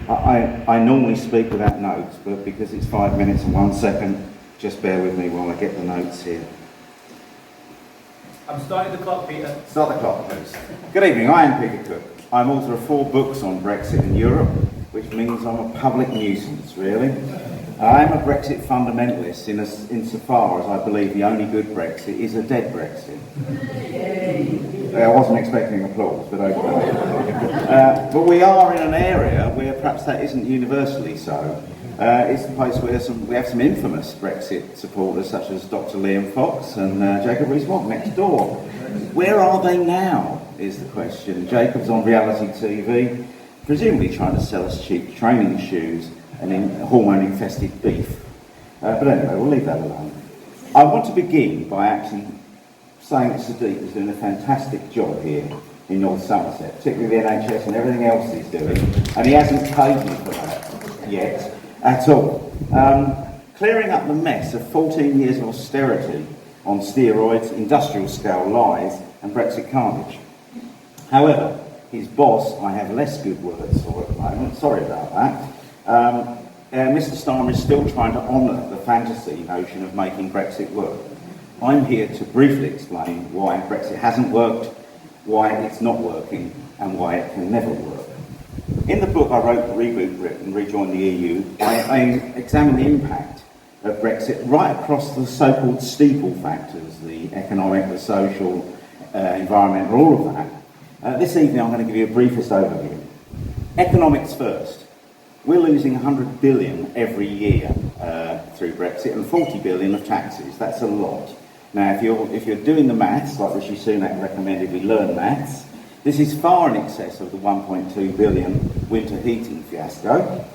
I normally speak without notes, but because it's 5 minutes and 1 second, just bear with me while I get the notes here. I'm starting the clock, Peter. Start the clock, please. Good evening, I am Peter Cook. I'm author of 4 books on Brexit in Europe, which means I'm a public nuisance, really. I'm a Brexit fundamentalist insofar as I believe the only good Brexit is a dead Brexit. I wasn't expecting applause, but okay. But we are in an area where perhaps that isn't universally so. It's the place where we have some infamous Brexit supporters, such as Dr. Liam Fox and Jacob Rees-Mogg next door. Where are they now, is the question. Jacob's on reality TV, presumably trying to sell us cheap training shoes and hormone-infested beef. But anyway, we'll leave that alone. I want to begin by actually saying that Sadik is doing a fantastic job here in North Somerset, particularly the NHS and everything else he's doing, and he hasn't paid me for that yet at all. Clearing up the mess of 14 years of austerity on steroids, industrial scale lies and Brexit carnage. However, his boss, I have less good words for at the moment, sorry about that. Mr Starmer is still trying to honour the fantasy notion of making Brexit work. I'm here to briefly explain why Brexit hasn't worked, why it's not working, and why it can never work. In the book I wrote, Reboot Britain, Rejoin the EU, I examine the impact of Brexit right across the so-called steeple factors, the economic, the social, environmental, all of that. This evening I'm going to give you a briefest overview. Economics first. We're losing 100 billion every year through Brexit and 40 billion of taxes. That's a lot. Now, if you're doing the maths, like Rishi Sunak recommended we learn maths, this is far in excess of the 1.2 billion winter heating fiasco.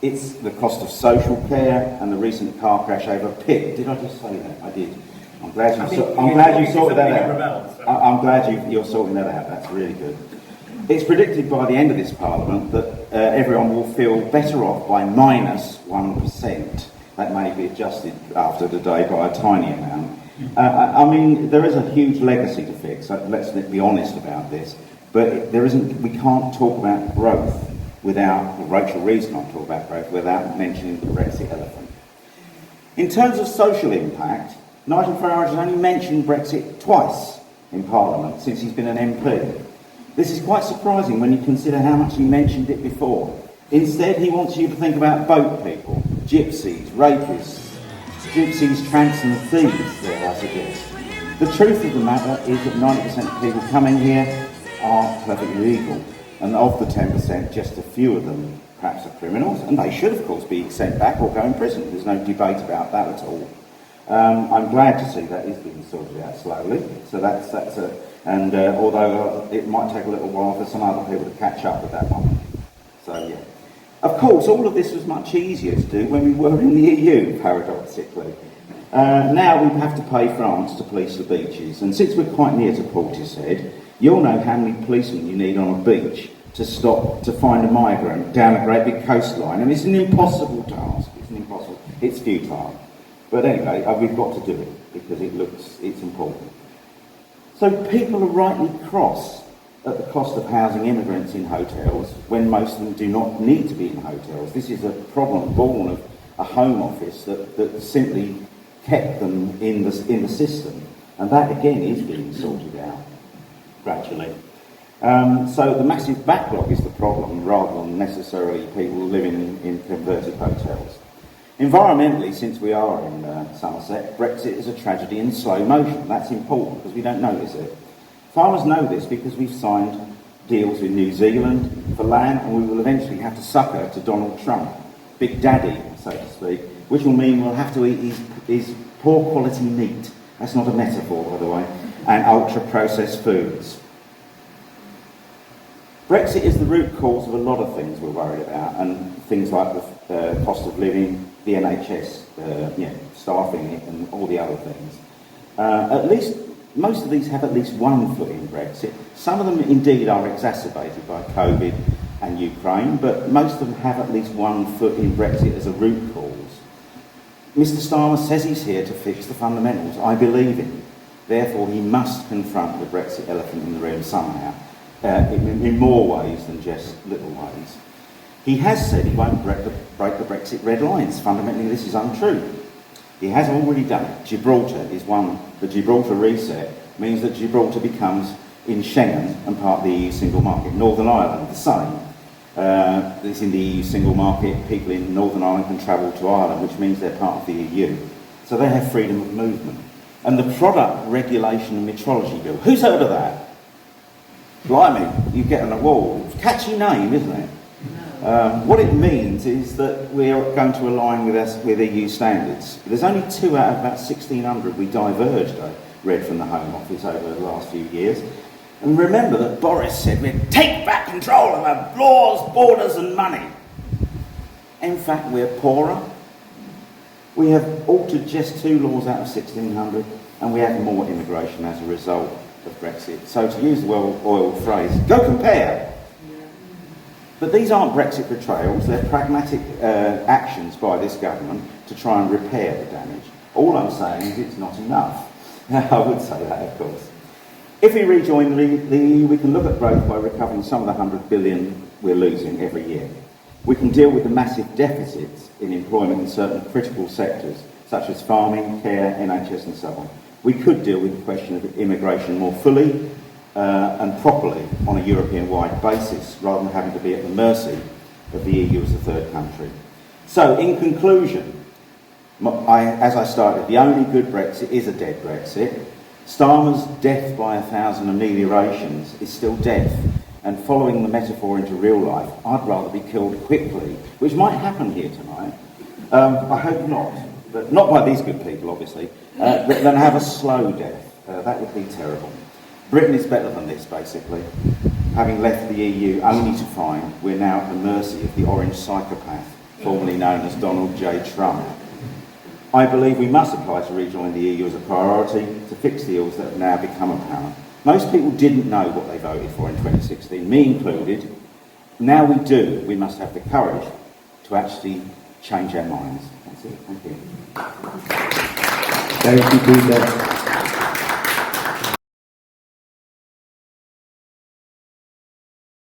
It's the cost of social care and the recent car crash over Pitt. Did I just say that? I did. I'm glad you sorted that out. I'm glad you're sorting that out. That's really good. It's predicted by the end of this Parliament that everyone will feel better off by minus 1%. That may be adjusted after today by a tiny amount. I mean, there is a huge legacy to fix, so let's be honest about this, but we can't talk about growth without, Rachel Reeves can't talk about growth without mentioning the Brexit elephant. In terms of social impact, Nigel Farage has only mentioned Brexit twice in Parliament since he's been an MP. This is quite surprising when you consider how much he mentioned it before. Instead, he wants you to think about boat people, gypsies, rapists, gypsies, tramps and thieves there, I suggest. The truth of the matter is that 90% of people coming here are perfectly legal. And of the 10%, just a few of them perhaps are criminals, and they should, of course, be sent back or go in prison. There's no debate about that at all. I'm glad to see that is being sorted out slowly. So although it might take a little while for some other people to catch up with that one. So yeah. Of course, all of this was much easier to do when we were in the EU, paradoxically. Now we have to pay France to police the beaches, and since we're quite near to Portishead, you'll know how many policemen you need on a beach to find a migrant down a great big coastline, and it's an impossible task. It's futile. But anyway, we've got to do it because it's important. So people are rightly cross at the cost of housing immigrants in hotels when most of them do not need to be in hotels. This is a problem born of a Home Office that simply kept them in the system, and that again is being sorted out gradually. So the massive backlog is the problem rather than necessarily people living in converted hotels. Environmentally, since we are in Somerset, Brexit is a tragedy in slow motion. That's important because we don't notice it. Farmers know this because we've signed deals with New Zealand for land, and we will eventually have to succor to Donald Trump, Big Daddy, so to speak, which will mean we'll have to eat his poor quality meat. That's not a metaphor, by the way, and ultra-processed foods. Brexit is the root cause of a lot of things we're worried about, and things like the cost of living, the NHS, staffing it, and all the other things. At least most of these have at least one foot in Brexit. Some of them indeed are exacerbated by COVID and Ukraine, but most of them have at least one foot in Brexit as a root cause. Mr Starmer says he's here to fix the fundamentals. I believe him. Therefore, he must confront the Brexit elephant in the room somehow, in more ways than just little ways. He has said he won't break the Brexit red lines. Fundamentally, this is untrue. He has already done it. Gibraltar is one. The Gibraltar reset means that Gibraltar becomes in Schengen and part of the EU single market. Northern Ireland, the same. It's in the EU single market. People in Northern Ireland can travel to Ireland, which means they're part of the EU. So they have freedom of movement. And the Product Regulation and Metrology Bill. Who's heard of that? Blimey, you get on the wall. Catchy name, isn't it? What it means is that we're going to align with EU standards. There's only 2 out of about 1,600 we diverged, I read from the Home Office over the last few years. And remember that Boris said we'd take back control of our laws, borders and money. In fact, we're poorer. We have altered just 2 laws out of 1,600 and we have more immigration as a result of Brexit. So to use the well-oiled phrase, go compare. But these aren't Brexit betrayals, they're pragmatic actions by this government to try and repair the damage. All I'm saying is it's not enough. I would say that, of course. If we rejoin the EU, we can look at growth by recovering some of the 100 billion we're losing every year. We can deal with the massive deficits in employment in certain critical sectors, such as farming, care, NHS and so on. We could deal with the question of immigration more fully and properly on a European-wide basis, rather than having to be at the mercy of the EU as a third country. So, in conclusion, as I started, the only good Brexit is a dead Brexit. Starmer's death by 1,000 ameliorations is still death, and following the metaphor into real life, I'd rather be killed quickly, which might happen here tonight. I hope not, but not by these good people, obviously, than have a slow death. That would be terrible. Britain is better than this, basically, having left the EU only to find we're now at the mercy of the orange psychopath, formerly known as Donald J. Trump. I believe we must apply to rejoin the EU as a priority to fix the ills that have now become apparent. Most people didn't know what they voted for in 2016, me included. Now we do. We must have the courage to actually change our minds. That's it. Thank you. Thank you, Peter.